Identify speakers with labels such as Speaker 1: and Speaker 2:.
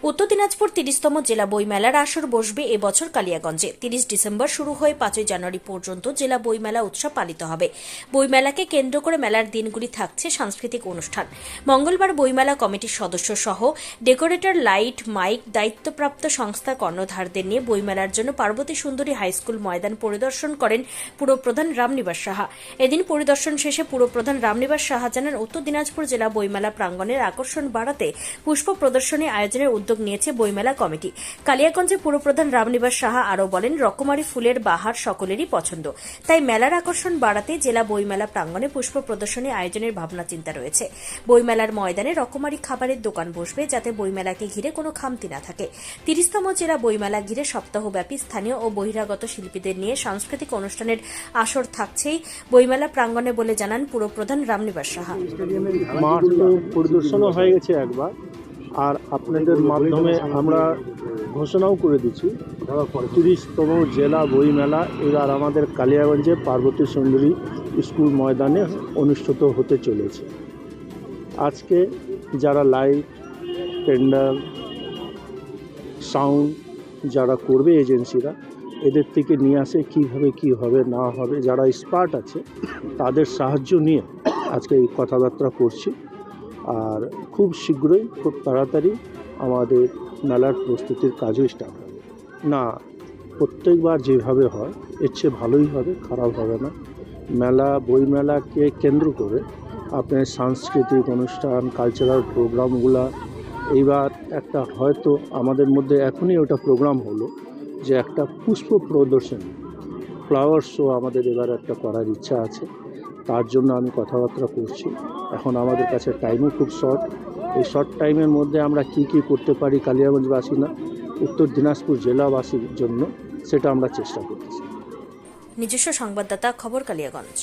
Speaker 1: উত্তর দিনাজপুর 30তম জেলা বইমেলার আসর বসবে এবছর কালিয়াগঞ্জে। 30 ডিসেম্বর শুরু হয়ে 5 জানুয়ারি পর্যন্ত জেলা বইমেলা উৎসব পালিত হবে। বইমেলাকে কেন্দ্র করে মেলার দিনগুলি থাকছে সাংস্কৃতিক অনুষ্ঠান। মঙ্গলবার বইমেলা কমিটির সদস্য সহ ডেকোরেটর, লাইট, মাইক, দায়িত্বপ্রাপ্ত সংস্থা কর্ণধারদের নিয়ে বইমেলার জন্য পার্বতী সুন্দরী হাইস্কুল ময়দান পরিদর্শন করেন পুরপ্রধান রামনিবাস সাহা। এদিন পরিদর্শন শেষে পুরপ্রধান রামনিবাস সাহা জানান, উত্তর দিনাজপুর জেলা বইমেলা প্রাঙ্গণের আকর্ষণ বাড়াতে পুষ্প প্রদর্শনী আয়োজনের উদ্যোগ নিয়েছে বইমেলা কমিটি। কালিয়াগঞ্জে পুরপ্রধান রামনিবাস সাহা আরও বলেন, রকমারি ফুলের বাহার সকলেরই পছন্দ, তাই মেলার আকর্ষণ বাড়াতে জেলা বইমেলা প্রাঙ্গণে পুষ্প প্রদর্শনী আয়োজনের ভাবনা চিন্তা রয়েছে। বইমেলার ময়দানে রকমারি খাবারের দোকান বসবে, যাতে বইমেলাকে ঘিরে কোনো খামতি না থাকে। 30তম জেলা বইমেলা ঘিরে সপ্তাহব্যাপী স্থানীয় ও বহিরাগত শিল্পীদের নিয়ে সাংস্কৃতিক অনুষ্ঠানের আসর থাকছেই বইমেলা প্রাঙ্গণে বলে জানান পুরপ্রধান রামনিবাস সাহা।
Speaker 2: মাঠ তো পরিদর্শনও হয়ে গেছে একবার, আর আপনাদের মাধ্যমে আমরা ঘোষণাও করে দিচ্ছি 30তম জেলা বইমেলা এবার আমাদের কালিয়াগঞ্জে পার্বতী সুন্দরী স্কুল ময়দানে অনুষ্ঠিত হতে চলেছে। আজকে যারা লাইট, প্যান্ডেল, সাউন্ড যারা করবে এজেন্সিরা, এদের থেকে নিয়ে আসে কীভাবে কী হবে না হবে, যারা এক্সপার্ট আছে তাদের সাহায্য নিয়ে আজকে এই কথাবার্তা করছি। আর খুব শীঘ্রই, খুব তাড়াতাড়ি আমাদের মেলার প্রস্তুতির কাজও স্টার্ট হবে। না, প্রত্যেকবার যেভাবে হয় এর চেয়ে ভালোই হবে, খারাপ হবে না। মেলা, বইমেলাকে কেন্দ্র করে আপনার সাংস্কৃতিক অনুষ্ঠান, কালচারাল প্রোগ্রামগুলা, এইবার একটা হয়তো আমাদের মধ্যে এখনই ওটা প্রোগ্রাম হলো যে একটা পুষ্প প্রদর্শনী, ফ্লাওয়ার শো আমাদের এবার একটা করার ইচ্ছা আছে। তার জন্য আমি কথাবার্তা করছি। এখন আমাদের কাছে টাইমও খুব শর্ট। এই শর্ট টাইমের মধ্যে আমরা কি করতে পারি কালিয়াগঞ্জবাসী না উত্তর দিনাজপুর জেলাবাসীর জন্য, সেটা আমরা চেষ্টা করছি।
Speaker 1: নিজস্ব সংবাদদাতা, খবর কালিয়াগঞ্জ।